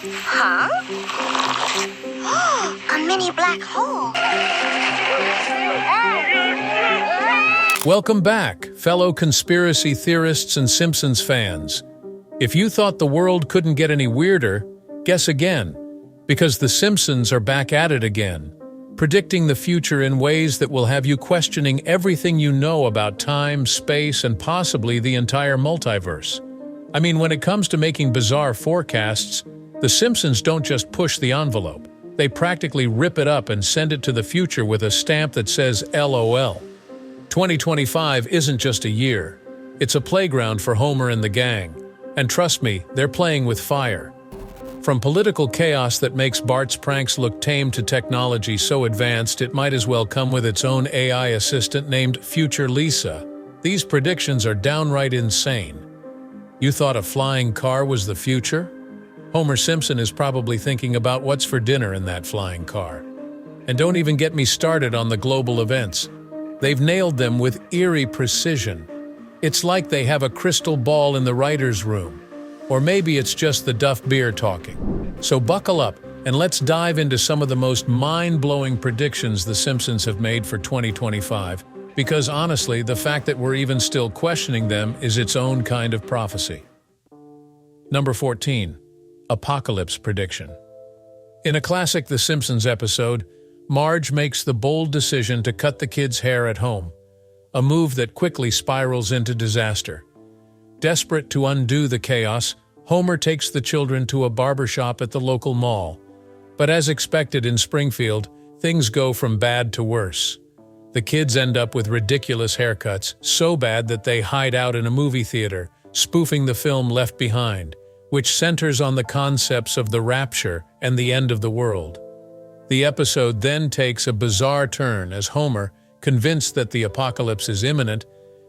Huh? A mini black hole. Welcome back, fellow conspiracy theorists and Simpsons fans. If you thought the world couldn't get any weirder, guess again, because the Simpsons are back at it again, predicting the future in ways that will have you questioning everything you know about time, space, and possibly the entire multiverse. I mean, when it comes to making bizarre forecasts, the Simpsons don't just push the envelope. They practically rip it up and send it to the future with a stamp that says LOL. 2025 isn't just a year. It's a playground for Homer and the gang. And trust me, they're playing with fire. From political chaos that makes Bart's pranks look tame to technology so advanced it might as well come with its own AI assistant named Future Lisa, these predictions are downright insane. You thought a flying car was the future? Homer Simpson is probably thinking about what's for dinner in that flying car. And don't even get me started on the global events. They've nailed them with eerie precision. It's like they have a crystal ball in the writer's room. Or maybe it's just the Duff beer talking. So buckle up and let's dive into some of the most mind-blowing predictions the Simpsons have made for 2025. Because honestly, the fact that we're even still questioning them is its own kind of prophecy. Number 14. Apocalypse Prediction. In a classic The Simpsons episode, Marge makes the bold decision to cut the kids' hair at home, a move that quickly spirals into disaster. Desperate to undo the chaos, Homer takes the children to a barbershop at the local mall. But as expected in Springfield, things go from bad to worse. The kids end up with ridiculous haircuts, so bad that they hide out in a movie theater, spoofing the film Left Behind, which centers on the concepts of the rapture and the end of the world. The episode then takes a bizarre turn as Homer, convinced that the apocalypse is imminent,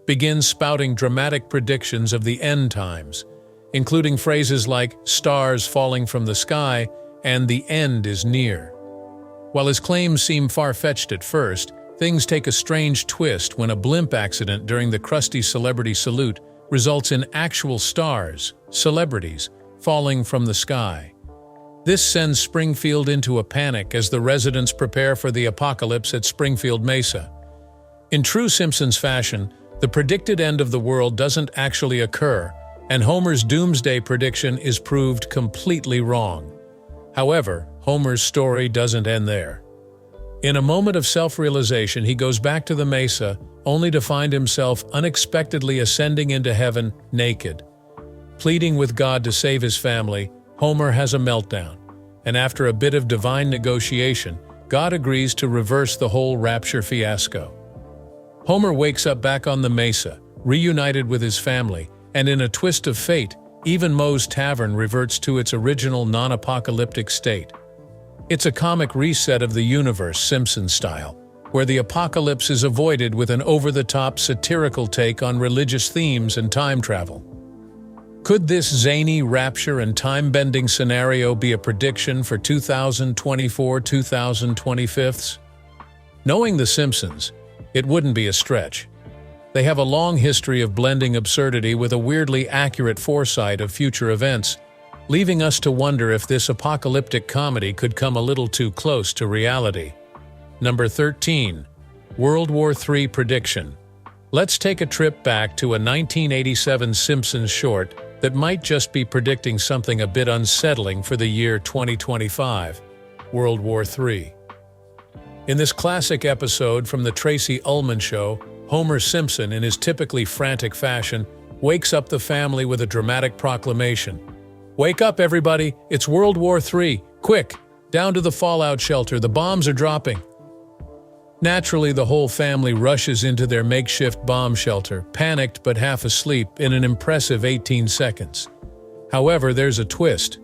begins spouting dramatic predictions of the end times, including phrases like "stars falling from the sky" and "the end is near." While his claims seem far-fetched at first, things take a strange twist when a blimp accident during the Krusty Celebrity Salute results in actual stars, celebrities, falling from the sky. This sends Springfield into a panic as the residents prepare for the apocalypse at Springfield Mesa. In true Simpsons fashion, the predicted end of the world doesn't actually occur, and Homer's doomsday prediction is proved completely wrong. However, Homer's story doesn't end there. In a moment of self-realization, he goes back to the Mesa, only to find himself unexpectedly ascending into heaven naked. Pleading with God to save his family, Homer has a meltdown, and after a bit of divine negotiation, God agrees to reverse the whole rapture fiasco. Homer wakes up back on the Mesa, reunited with his family, and in a twist of fate, even Moe's Tavern reverts to its original non-apocalyptic state. It's a comic reset of the universe, Simpsons style, where the apocalypse is avoided with an over-the-top satirical take on religious themes and time travel. Could this zany rapture and time-bending scenario be a prediction for 2024-2025? Knowing The Simpsons, it wouldn't be a stretch. They have a long history of blending absurdity with a weirdly accurate foresight of future events, leaving us to wonder if this apocalyptic comedy could come a little too close to reality. Number 13. World War III Prediction. Let's take a trip back to a 1987 Simpsons short that might just be predicting something a bit unsettling for the year 2025, World War III. In this classic episode from The Tracy Ullman Show, Homer Simpson, in his typically frantic fashion, wakes up the family with a dramatic proclamation. "Wake up, everybody! It's World War III! Quick! Down to the fallout shelter, the bombs are dropping!" Naturally, the whole family rushes into their makeshift bomb shelter, panicked but half asleep, in an impressive 18 seconds. However, there's a twist.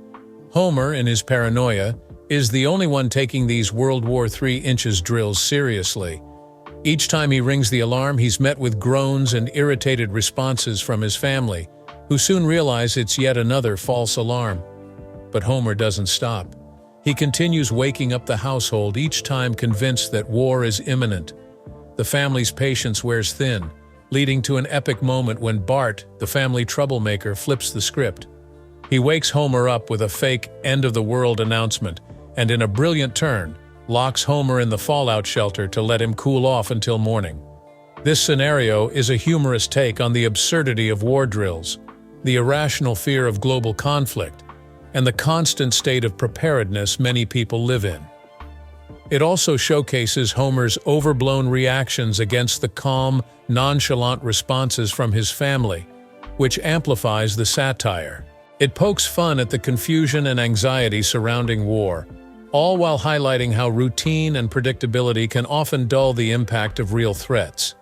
Homer, in his paranoia, is the only one taking these World War III inches drills seriously. Each time he rings the alarm, he's met with groans and irritated responses from his family, who soon realize it's yet another false alarm. But Homer doesn't stop. He continues waking up the household, each time convinced that war is imminent. The family's patience wears thin, leading to an epic moment when Bart, the family troublemaker, flips the script. He wakes Homer up with a fake end-of-the-world announcement and, in a brilliant turn, locks Homer in the fallout shelter to let him cool off until morning. This scenario is a humorous take on the absurdity of war drills, the irrational fear of global conflict, and the constant state of preparedness many people live in. It also showcases Homer's overblown reactions against the calm, nonchalant responses from his family, which amplifies the satire. It pokes fun at the confusion and anxiety surrounding war, all while highlighting how routine and predictability can often dull the impact of real threats.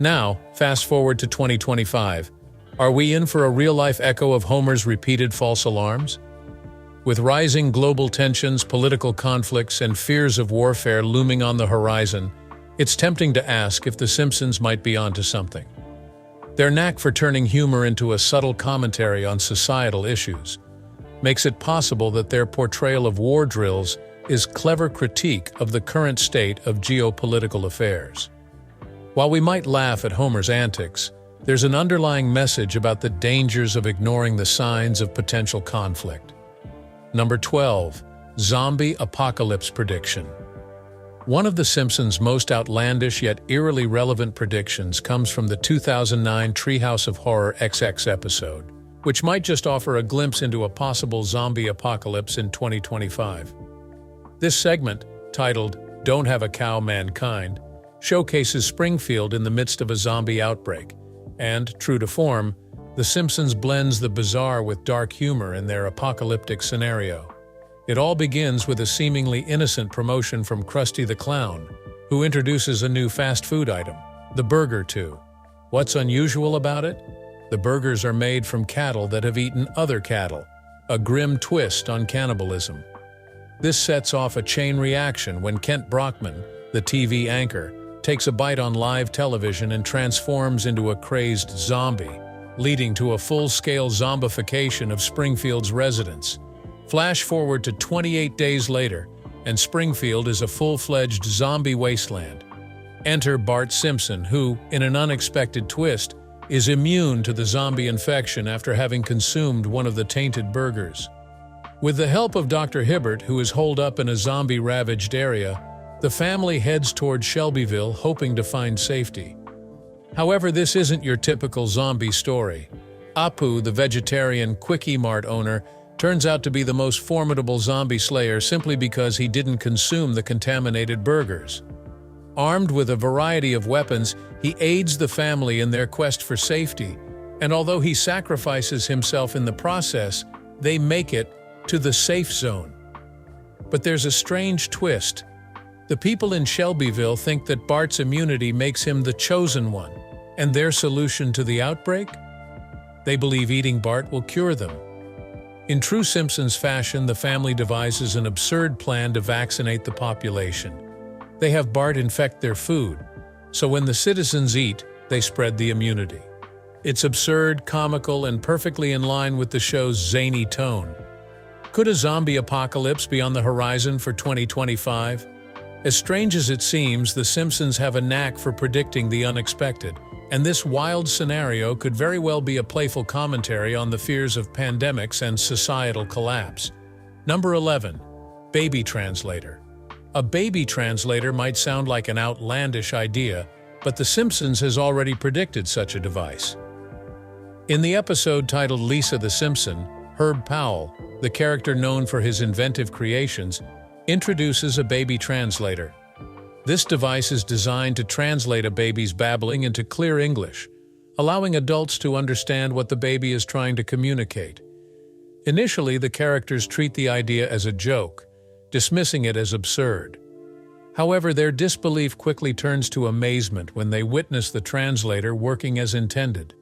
Now, fast forward to 2025. Are we in for a real-life echo of Homer's repeated false alarms? With rising global tensions, political conflicts, and fears of warfare looming on the horizon, it's tempting to ask if The Simpsons might be onto something. Their knack for turning humor into a subtle commentary on societal issues makes it possible that their portrayal of war drills is clever critique of the current state of geopolitical affairs. While we might laugh at Homer's antics, there's an underlying message about the dangers of ignoring the signs of potential conflict. Number 12. Zombie Apocalypse Prediction. One of The Simpsons' most outlandish yet eerily relevant predictions comes from the 2009 Treehouse of Horror XX episode, which might just offer a glimpse into a possible zombie apocalypse in 2025. This segment, titled "Don't Have a Cow, Mankind," showcases Springfield in the midst of a zombie outbreak, and, true to form, The Simpsons blends the bizarre with dark humor in their apocalyptic scenario. It all begins with a seemingly innocent promotion from Krusty the Clown, who introduces a new fast food item, the Burger 2. What's unusual about it? The burgers are made from cattle that have eaten other cattle, a grim twist on cannibalism. This sets off a chain reaction when Kent Brockman, the TV anchor, takes a bite on live television and transforms into a crazed zombie, leading to a full-scale zombification of Springfield's residents. Flash forward to 28 days later, and Springfield is a full-fledged zombie wasteland. Enter Bart Simpson, who, in an unexpected twist, is immune to the zombie infection after having consumed one of the tainted burgers. With the help of Dr. Hibbert, who is holed up in a zombie-ravaged area, the family heads toward Shelbyville, hoping to find safety. However, this isn't your typical zombie story. Apu, the vegetarian Quickie Mart owner, turns out to be the most formidable zombie slayer simply because he didn't consume the contaminated burgers. Armed with a variety of weapons, he aids the family in their quest for safety, and although he sacrifices himself in the process, they make it to the safe zone. But there's a strange twist. The people in Shelbyville think that Bart's immunity makes him the chosen one, and their solution to the outbreak? They believe eating Bart will cure them. In true Simpsons fashion, the family devises an absurd plan to vaccinate the population. They have Bart infect their food, so when the citizens eat, they spread the immunity. It's absurd, comical, and perfectly in line with the show's zany tone. Could a zombie apocalypse be on the horizon for 2025? As strange as it seems, The Simpsons have a knack for predicting the unexpected, and this wild scenario could very well be a playful commentary on the fears of pandemics and societal collapse. Number 11. Baby Translator. A baby translator might sound like an outlandish idea, but The Simpsons has already predicted such a device. In the episode titled Lisa the Simpson, Herb Powell, the character known for his inventive creations, introduces a baby translator. This device is designed to translate a baby's babbling into clear English, allowing adults to understand what the baby is trying to communicate. Initially, the characters treat the idea as a joke, dismissing it as absurd. However, their disbelief quickly turns to amazement when they witness the translator working as intended.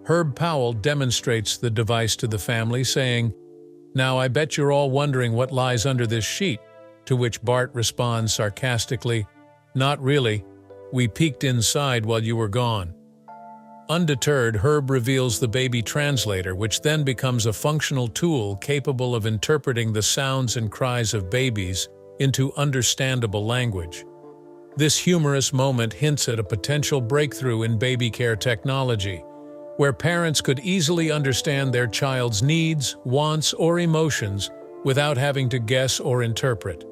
Herb Powell demonstrates the device to the family, saying, "Now I bet you're all wondering what lies under this sheet," to which Bart responds sarcastically, "Not really. We peeked inside while you were gone." Undeterred, Herb reveals the baby translator, which then becomes a functional tool capable of interpreting the sounds and cries of babies into understandable language. This humorous moment hints at a potential breakthrough in baby care technology, where parents could easily understand their child's needs, wants, or emotions without having to guess or interpret.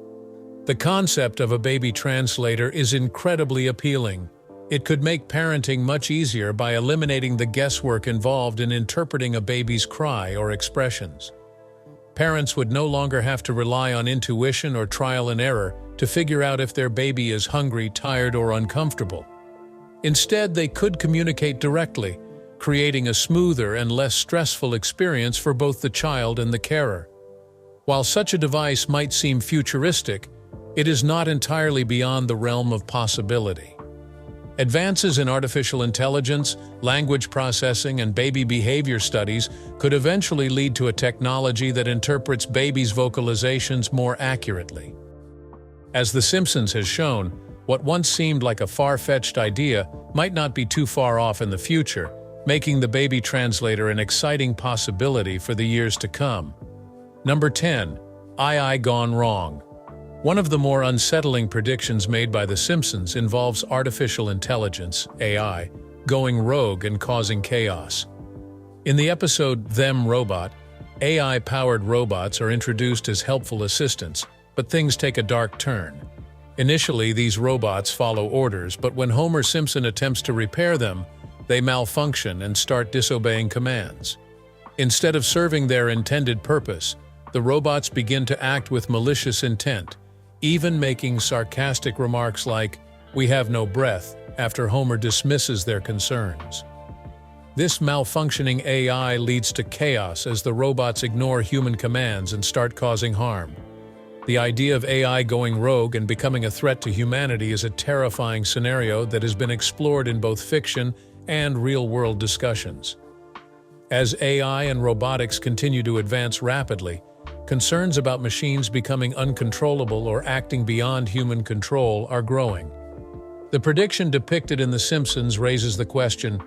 The concept of a baby translator is incredibly appealing. It could make parenting much easier by eliminating the guesswork involved in interpreting a baby's cry or expressions. Parents would no longer have to rely on intuition or trial and error to figure out if their baby is hungry, tired, or uncomfortable. Instead, they could communicate directly, creating a smoother and less stressful experience for both the child and the carer. While such a device might seem futuristic, it is not entirely beyond the realm of possibility. Advances in artificial intelligence, language processing, and baby behavior studies could eventually lead to a technology that interprets babies' vocalizations more accurately. As The Simpsons has shown, what once seemed like a far-fetched idea might not be too far off in the future, making the baby translator an exciting possibility for the years to come. Number 10. AI gone wrong. One of the more unsettling predictions made by The Simpsons involves artificial intelligence, AI, going rogue and causing chaos. In the episode Them Robot, AI-powered robots are introduced as helpful assistants, but things take a dark turn. Initially, these robots follow orders, but when Homer Simpson attempts to repair them, they malfunction and start disobeying commands. Instead of serving their intended purpose, the robots begin to act with malicious intent, even making sarcastic remarks like, "We have no breath," after Homer dismisses their concerns. This malfunctioning AI leads to chaos as the robots ignore human commands and start causing harm. The idea of AI going rogue and becoming a threat to humanity is a terrifying scenario that has been explored in both fiction and real-world discussions. As AI and robotics continue to advance rapidly, concerns about machines becoming uncontrollable or acting beyond human control are growing. The prediction depicted in The Simpsons raises the question,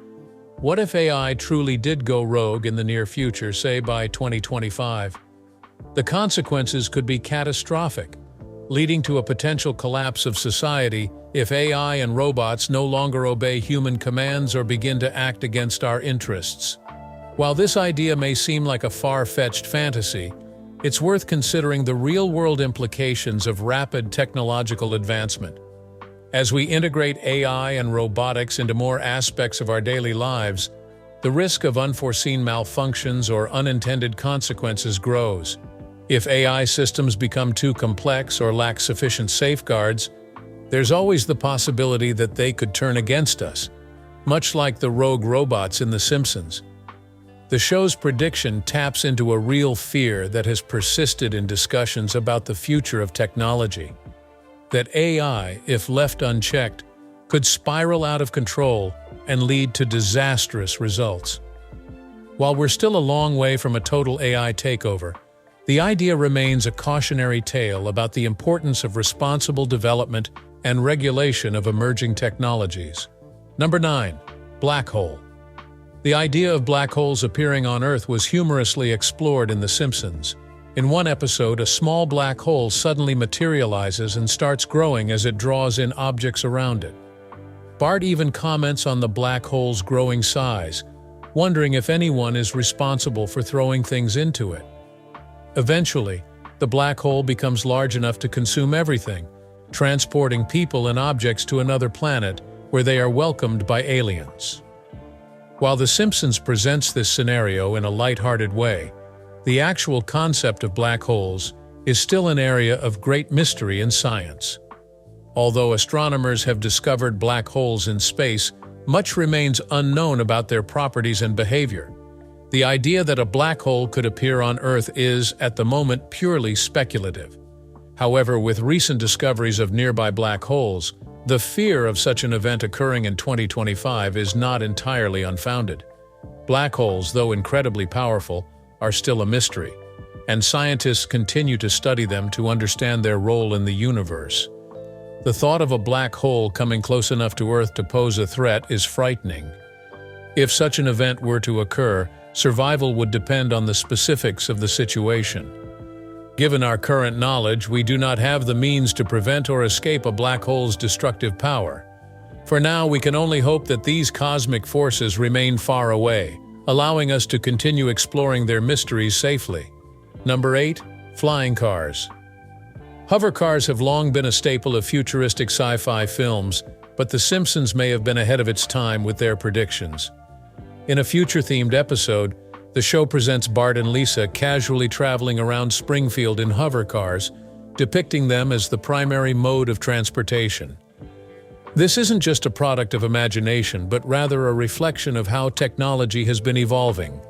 what if AI truly did go rogue in the near future, say by 2025? The consequences could be catastrophic, leading to a potential collapse of society if AI and robots no longer obey human commands or begin to act against our interests. While this idea may seem like a far-fetched fantasy, it's worth considering the real-world implications of rapid technological advancement. As we integrate AI and robotics into more aspects of our daily lives, the risk of unforeseen malfunctions or unintended consequences grows. If AI systems become too complex or lack sufficient safeguards, there's always the possibility that they could turn against us, much like the rogue robots in The Simpsons. The show's prediction taps into a real fear that has persisted in discussions about the future of technology. That AI, if left unchecked, could spiral out of control and lead to disastrous results. While we're still a long way from a total AI takeover, the idea remains a cautionary tale about the importance of responsible development and regulation of emerging technologies. Number 9. Black hole. The idea of black holes appearing on Earth was humorously explored in The Simpsons. In one episode, a small black hole suddenly materializes and starts growing as it draws in objects around it. Bart even comments on the black hole's growing size, wondering if anyone is responsible for throwing things into it. Eventually, the black hole becomes large enough to consume everything, transporting people and objects to another planet where they are welcomed by aliens. While The Simpsons presents this scenario in a lighthearted way, the actual concept of black holes is still an area of great mystery in science. Although astronomers have discovered black holes in space, much remains unknown about their properties and behavior. The idea that a black hole could appear on Earth is, at the moment, purely speculative. However, with recent discoveries of nearby black holes, the fear of such an event occurring in 2025 is not entirely unfounded. Black holes, though incredibly powerful, are still a mystery, and scientists continue to study them to understand their role in the universe. The thought of a black hole coming close enough to Earth to pose a threat is frightening. If such an event were to occur, survival would depend on the specifics of the situation. Given our current knowledge, we do not have the means to prevent or escape a black hole's destructive power. For now, we can only hope that these cosmic forces remain far away, allowing us to continue exploring their mysteries safely. Number 8. Flying cars. Hover cars have long been a staple of futuristic sci-fi films, but The Simpsons may have been ahead of its time with their predictions. In a future-themed episode, the show presents Bart and Lisa casually traveling around Springfield in hover cars, depicting them as the primary mode of transportation. This isn't just a product of imagination, but rather a reflection of how technology has been evolving,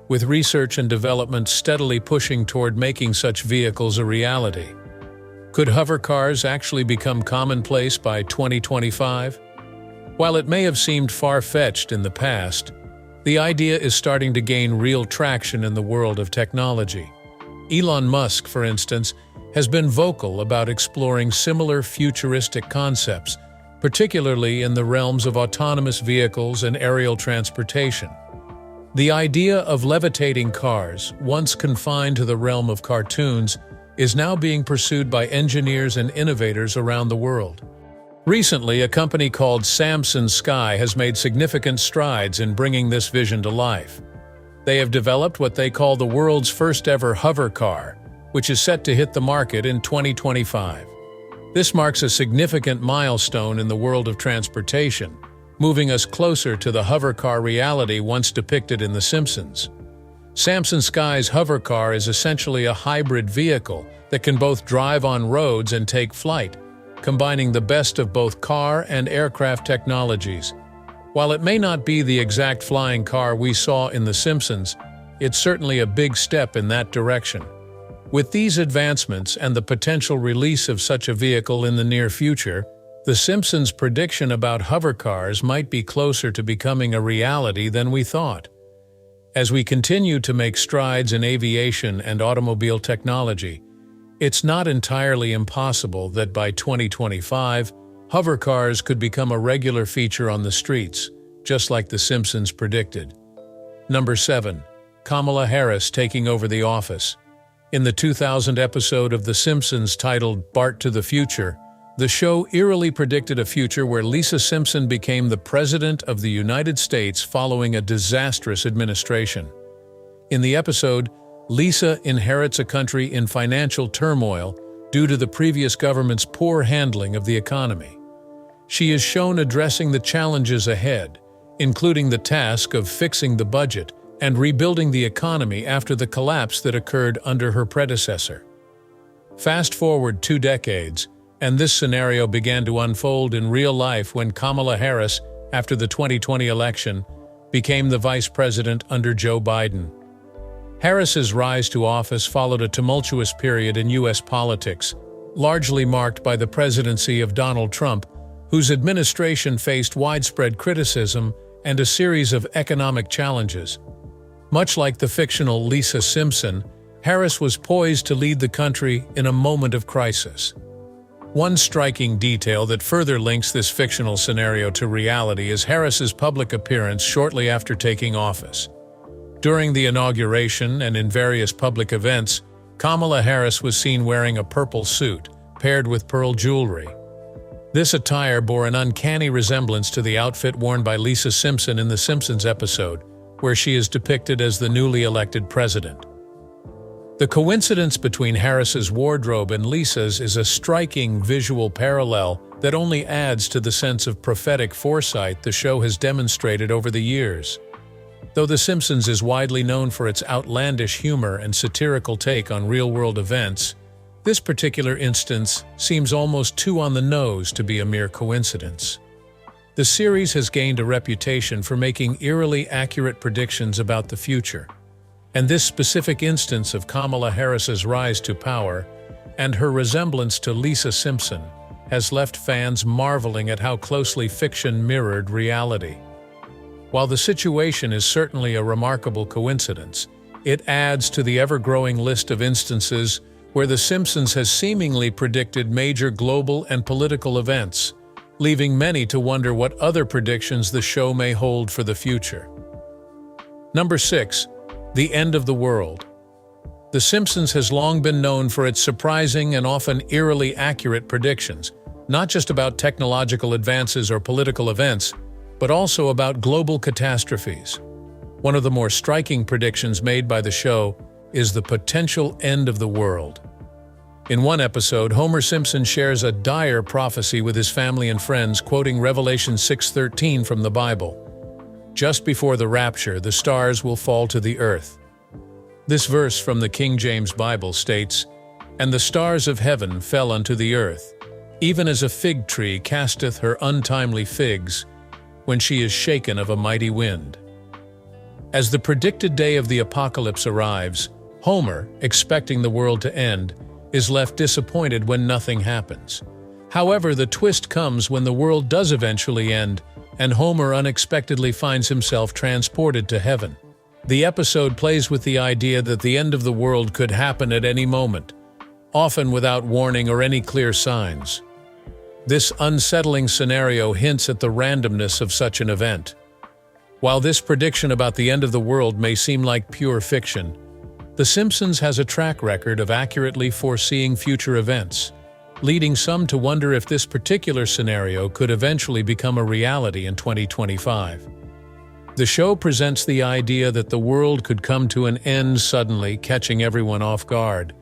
with research and development steadily pushing toward making such vehicles a reality. Could hover cars actually become commonplace by 2025? While it may have seemed far-fetched in the past, the idea is starting to gain real traction in the world of technology. Elon Musk, for instance, has been vocal about exploring similar futuristic concepts, particularly in the realms of autonomous vehicles and aerial transportation. The idea of levitating cars, once confined to the realm of cartoons, is now being pursued by engineers and innovators around the world. Recently, a company called Simpsons Sky has made significant strides in bringing this vision to life. They have developed what they call the world's first-ever hover car, which is set to hit the market in 2025. This marks a significant milestone in the world of transportation, moving us closer to the hover car reality once depicted in The Simpsons. Simpsons Sky's hover car is essentially a hybrid vehicle that can both drive on roads and take flight, combining the best of both car and aircraft technologies. While it may not be the exact flying car we saw in The Simpsons, it's certainly a big step in that direction. With these advancements and the potential release of such a vehicle in the near future, The Simpsons' prediction about hover cars might be closer to becoming a reality than we thought. As we continue to make strides in aviation and automobile technology, it's not entirely impossible that by 2025, hover cars could become a regular feature on the streets, just like The Simpsons predicted. Number 7. Kamala Harris taking over the office. In the 2000 episode of The Simpsons titled Bart to the Future, the show eerily predicted a future where Lisa Simpson became the President of the United States following a disastrous administration. In the episode, Lisa inherits a country in financial turmoil due to the previous government's poor handling of the economy. She is shown addressing the challenges ahead, including the task of fixing the budget and rebuilding the economy after the collapse that occurred under her predecessor. Fast forward 2 decades, and this scenario began to unfold in real life when Kamala Harris, after the 2020 election, became the vice president under Joe Biden. Harris's rise to office followed a tumultuous period in U.S. politics, largely marked by the presidency of Donald Trump, whose administration faced widespread criticism and a series of economic challenges. Much like the fictional Lisa Simpson, Harris was poised to lead the country in a moment of crisis. One striking detail that further links this fictional scenario to reality is Harris's public appearance shortly after taking office. During the inauguration and in various public events, Kamala Harris was seen wearing a purple suit, paired with pearl jewelry. This attire bore an uncanny resemblance to the outfit worn by Lisa Simpson in The Simpsons episode, where she is depicted as the newly elected president. The coincidence between Harris's wardrobe and Lisa's is a striking visual parallel that only adds to the sense of prophetic foresight the show has demonstrated over the years. Though The Simpsons is widely known for its outlandish humor and satirical take on real-world events, this particular instance seems almost too on the nose to be a mere coincidence. The series has gained a reputation for making eerily accurate predictions about the future, and this specific instance of Kamala Harris's rise to power and her resemblance to Lisa Simpson has left fans marveling at how closely fiction mirrored reality. While the situation is certainly a remarkable coincidence, it adds to the ever-growing list of instances where The Simpsons has seemingly predicted major global and political events, leaving many to wonder what other predictions the show may hold for the future. Number 6. The end of the world. The Simpsons has long been known for its surprising and often eerily accurate predictions, not just about technological advances or political events, but also about global catastrophes. One of the more striking predictions made by the show is the potential end of the world. In one episode, Homer Simpson shares a dire prophecy with his family and friends, quoting Revelation 6:13 from the Bible. Just before the rapture, the stars will fall to the earth. This verse from the King James Bible states, "And the stars of heaven fell unto the earth, even as a fig tree casteth her untimely figs, when she is shaken of a mighty wind." As the predicted day of the apocalypse arrives, Homer, expecting the world to end, is left disappointed when nothing happens. However, the twist comes when the world does eventually end, and Homer unexpectedly finds himself transported to heaven. The episode plays with the idea that the end of the world could happen at any moment, often without warning or any clear signs. This unsettling scenario hints at the randomness of such an event. While this prediction about the end of the world may seem like pure fiction, The Simpsons has a track record of accurately foreseeing future events, leading some to wonder if this particular scenario could eventually become a reality in 2025. The show presents the idea that the world could come to an end suddenly, catching everyone off guard.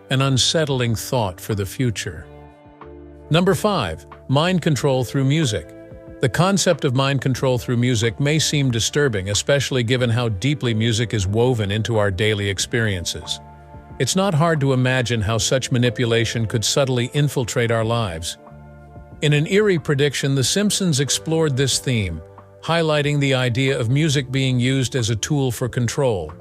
An unsettling thought for the future. Number 5. Mind control through music. The concept of mind control through music may seem disturbing, especially given how deeply music is woven into our daily experiences. It's not hard to imagine how such manipulation could subtly infiltrate our lives. In an eerie prediction, The Simpsons explored this theme, highlighting the idea of music being used as a tool for control.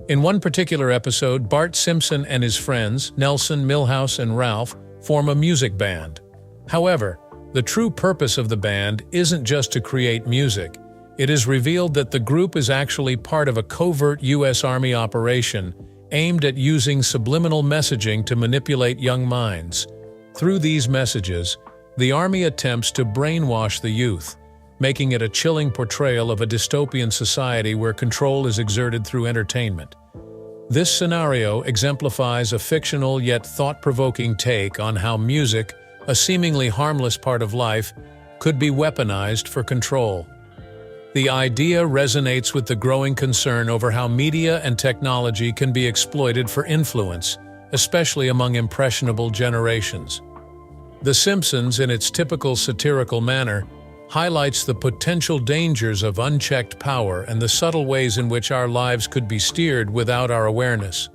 In one particular episode, Bart Simpson and his friends, Nelson, Milhouse, and Ralph, form a music band. However, the true purpose of the band isn't just to create music. It is revealed that the group is actually part of a covert U.S. Army operation aimed at using subliminal messaging to manipulate young minds. Through these messages, the Army attempts to brainwash the youth, making it a chilling portrayal of a dystopian society where control is exerted through entertainment. This scenario exemplifies a fictional yet thought-provoking take on how music, a seemingly harmless part of life, could be weaponized for control. The idea resonates with the growing concern over how media and technology can be exploited for influence, especially among impressionable generations. The Simpsons, in its typical satirical manner, highlights the potential dangers of unchecked power and the subtle ways in which our lives could be steered without our awareness.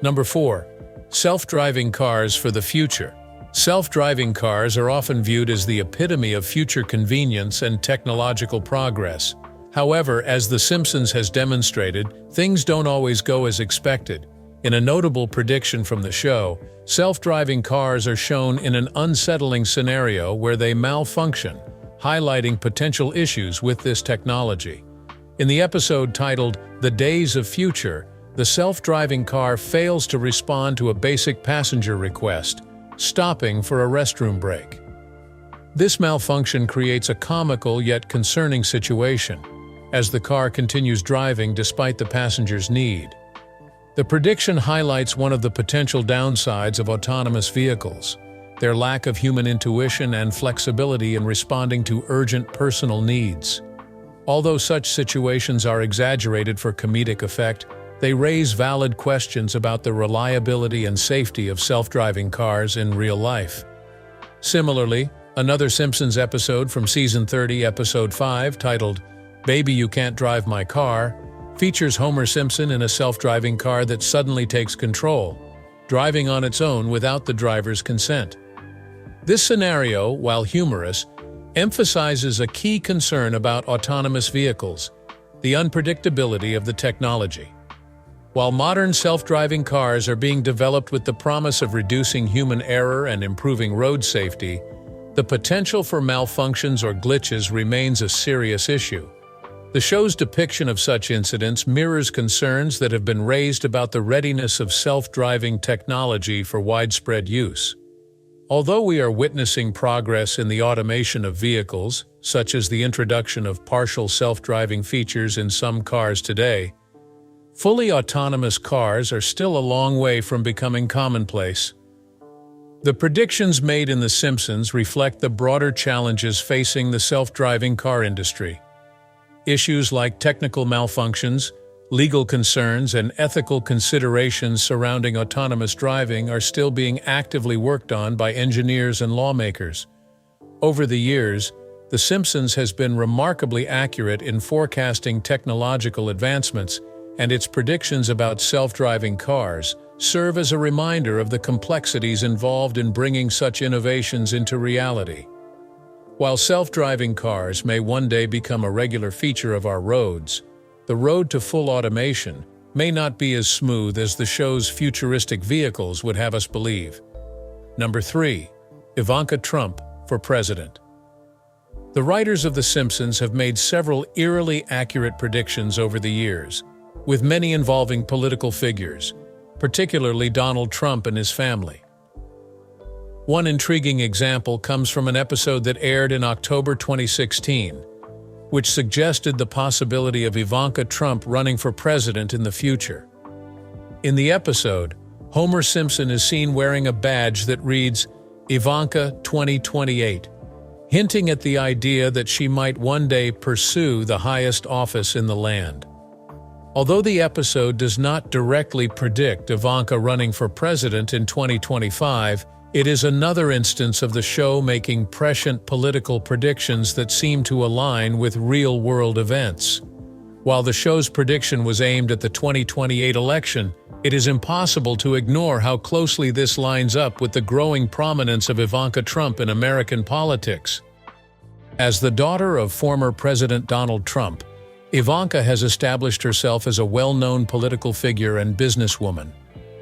Number 4. Self-driving cars for the future. Self-driving cars are often viewed as the epitome of future convenience and technological progress. However, as The Simpsons has demonstrated, things don't always go as expected. In a notable prediction from the show, self-driving cars are shown in an unsettling scenario where they malfunction, highlighting potential issues with this technology. In the episode titled "The Days of Future," the self-driving car fails to respond to a basic passenger request, stopping for a restroom break. This malfunction creates a comical yet concerning situation, as the car continues driving despite the passenger's need. The prediction highlights one of the potential downsides of autonomous vehicles: their lack of human intuition and flexibility in responding to urgent personal needs. Although such situations are exaggerated for comedic effect, they raise valid questions about the reliability and safety of self-driving cars in real life. Similarly, another Simpsons episode from Season 30, Episode 5, titled "Baby, You Can't Drive My Car," features Homer Simpson in a self-driving car that suddenly takes control, driving on its own without the driver's consent. This scenario, while humorous, emphasizes a key concern about autonomous vehicles: the unpredictability of the technology. While modern self-driving cars are being developed with the promise of reducing human error and improving road safety, the potential for malfunctions or glitches remains a serious issue. The show's depiction of such incidents mirrors concerns that have been raised about the readiness of self-driving technology for widespread use. Although we are witnessing progress in the automation of vehicles, such as the introduction of partial self-driving features in some cars today, fully autonomous cars are still a long way from becoming commonplace. The predictions made in The Simpsons reflect the broader challenges facing the self-driving car industry. Issues like technical malfunctions, legal concerns, and ethical considerations surrounding autonomous driving are still being actively worked on by engineers and lawmakers. Over the years, The Simpsons has been remarkably accurate in forecasting technological advancements, and its predictions about self-driving cars serve as a reminder of the complexities involved in bringing such innovations into reality. While self-driving cars may one day become a regular feature of our roads, the road to full automation may not be as smooth as the show's futuristic vehicles would have us believe. Number 3. Ivanka Trump for president. The writers of The Simpsons have made several eerily accurate predictions over the years, with many involving political figures, particularly Donald Trump and his family. One intriguing example comes from an episode that aired in October 2016, which suggested the possibility of Ivanka Trump running for president in the future. In the episode, Homer Simpson is seen wearing a badge that reads, Ivanka 2028, hinting at the idea that she might one day pursue the highest office in the land. Although the episode does not directly predict Ivanka running for president in 2025, it is another instance of the show making prescient political predictions that seem to align with real-world events. While the show's prediction was aimed at the 2028 election, it is impossible to ignore how closely this lines up with the growing prominence of Ivanka Trump in American politics. As the daughter of former President Donald Trump, Ivanka has established herself as a well-known political figure and businesswoman.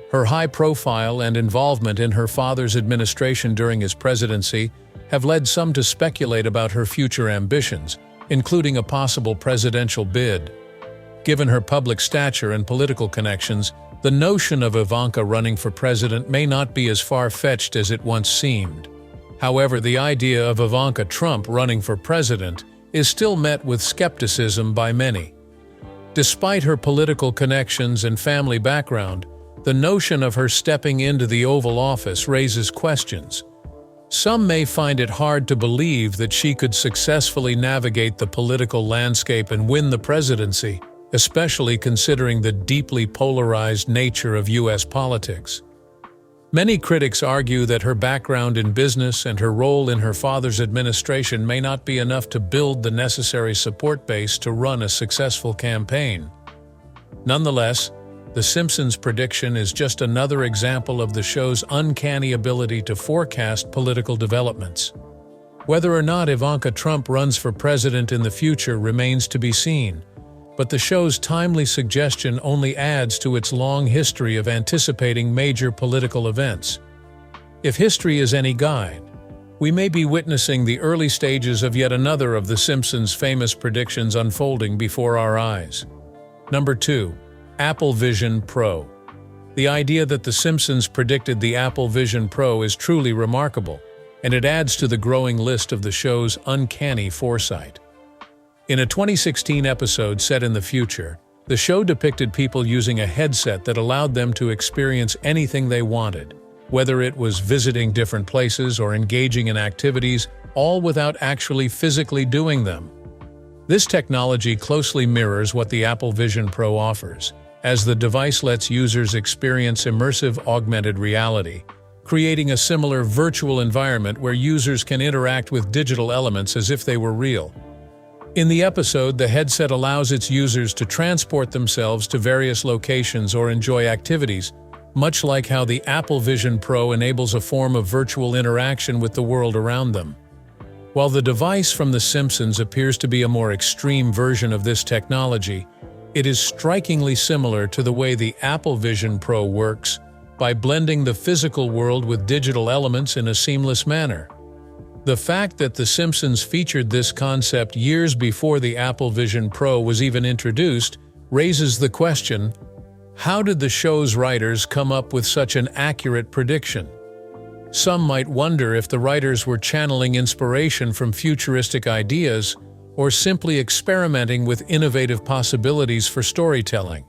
Her high profile and involvement in her father's administration during his presidency have led some to speculate about her future ambitions, including a possible presidential bid. Given her public stature and political connections, the notion of Ivanka running for president may not be as far-fetched as it once seemed. However, the idea of Ivanka Trump running for president is still met with skepticism by many. Despite her political connections and family background, the notion of her stepping into the Oval Office raises questions. Some may find it hard to believe that she could successfully navigate the political landscape and win the presidency, especially considering the deeply polarized nature of U.S. politics. Many critics argue that her background in business and her role in her father's administration may not be enough to build the necessary support base to run a successful campaign. Nonetheless, The Simpsons' prediction is just another example of the show's uncanny ability to forecast political developments. Whether or not Ivanka Trump runs for president in the future remains to be seen, but the show's timely suggestion only adds to its long history of anticipating major political events. If history is any guide, we may be witnessing the early stages of yet another of The Simpsons' famous predictions unfolding before our eyes. Number 2. Apple Vision Pro. The idea that The Simpsons predicted the Apple Vision Pro is truly remarkable, and it adds to the growing list of the show's uncanny foresight. In a 2016 episode set in the future, the show depicted people using a headset that allowed them to experience anything they wanted, whether it was visiting different places or engaging in activities, all without actually physically doing them. This technology closely mirrors what the Apple Vision Pro offers, as the device lets users experience immersive augmented reality, creating a similar virtual environment where users can interact with digital elements as if they were real. In the episode, the headset allows its users to transport themselves to various locations or enjoy activities, much like how the Apple Vision Pro enables a form of virtual interaction with the world around them. While the device from The Simpsons appears to be a more extreme version of this technology, it is strikingly similar to the way the Apple Vision Pro works, by blending the physical world with digital elements in a seamless manner. The fact that The Simpsons featured this concept years before the Apple Vision Pro was even introduced raises the question, how did the show's writers come up with such an accurate prediction? Some might wonder if the writers were channeling inspiration from futuristic ideas or simply experimenting with innovative possibilities for storytelling.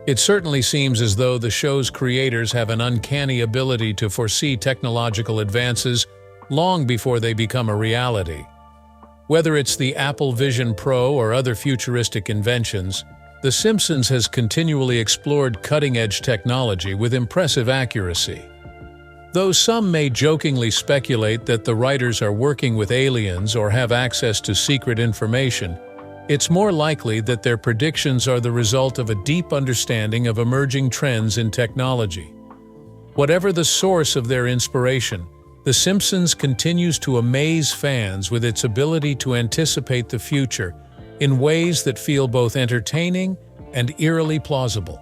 It certainly seems as though the show's creators have an uncanny ability to foresee technological advances long before they become a reality. Whether it's the Apple Vision Pro or other futuristic inventions, The Simpsons has continually explored cutting-edge technology with impressive accuracy. Though some may jokingly speculate that the writers are working with aliens or have access to secret information, it's more likely that their predictions are the result of a deep understanding of emerging trends in technology. Whatever the source of their inspiration, The Simpsons continues to amaze fans with its ability to anticipate the future in ways that feel both entertaining and eerily plausible.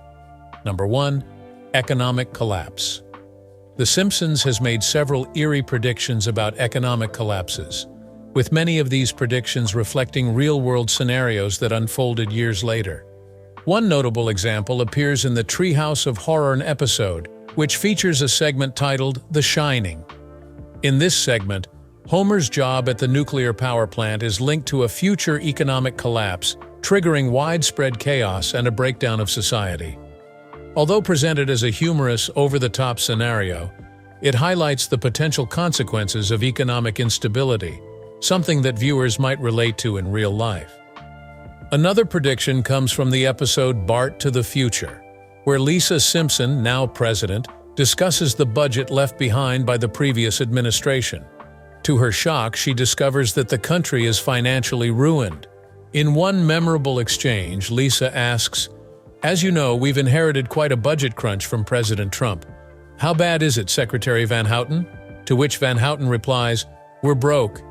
Number 1. Economic collapse. The Simpsons has made several eerie predictions about economic collapses, with many of these predictions reflecting real-world scenarios that unfolded years later. One notable example appears in the Treehouse of Horror episode, which features a segment titled The Shining. In this segment, Homer's job at the nuclear power plant is linked to a future economic collapse, triggering widespread chaos and a breakdown of society. Although presented as a humorous, over-the-top scenario, it highlights the potential consequences of economic instability, something that viewers might relate to in real life. Another prediction comes from the episode Bart to the Future, where Lisa Simpson, now president, discusses the budget left behind by the previous administration. To her shock, she discovers that the country is financially ruined. In one memorable exchange, Lisa asks, "As you know, we've inherited quite a budget crunch from President Trump. How bad is it, Secretary Van Houten?" To which Van Houten replies, "We're broke."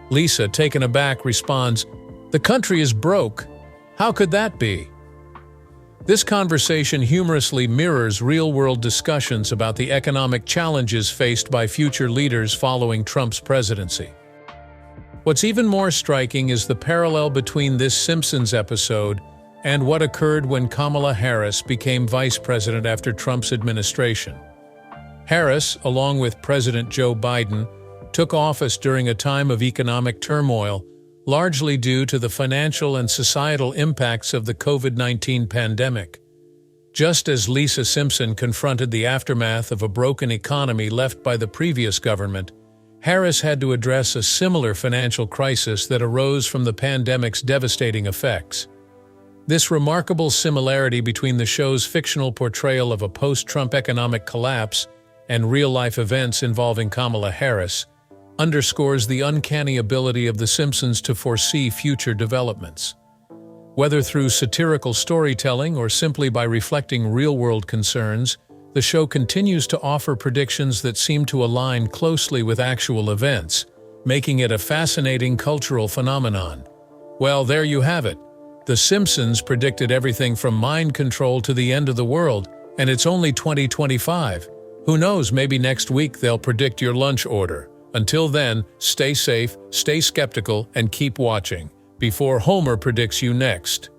Lisa, taken aback, responds, "The country is broke. How could that be?" This conversation humorously mirrors real-world discussions about the economic challenges faced by future leaders following Trump's presidency. What's even more striking is the parallel between this Simpsons episode and what occurred when Kamala Harris became vice president after Trump's administration. Harris, along with President Joe Biden, took office during a time of economic turmoil, largely due to the financial and societal impacts of the COVID-19 pandemic. Just as Lisa Simpson confronted the aftermath of a broken economy left by the previous government, Harris had to address a similar financial crisis that arose from the pandemic's devastating effects. This remarkable similarity between the show's fictional portrayal of a post-Trump economic collapse and real-life events involving Kamala Harris underscores the uncanny ability of The Simpsons to foresee future developments. Whether through satirical storytelling or simply by reflecting real-world concerns, the show continues to offer predictions that seem to align closely with actual events, making it a fascinating cultural phenomenon. Well, there you have it. The Simpsons predicted everything from mind control to the end of the world, and it's only 2025. Who knows, maybe next week they'll predict your lunch order. Until then, stay safe, stay skeptical, and keep watching before Homer predicts you next.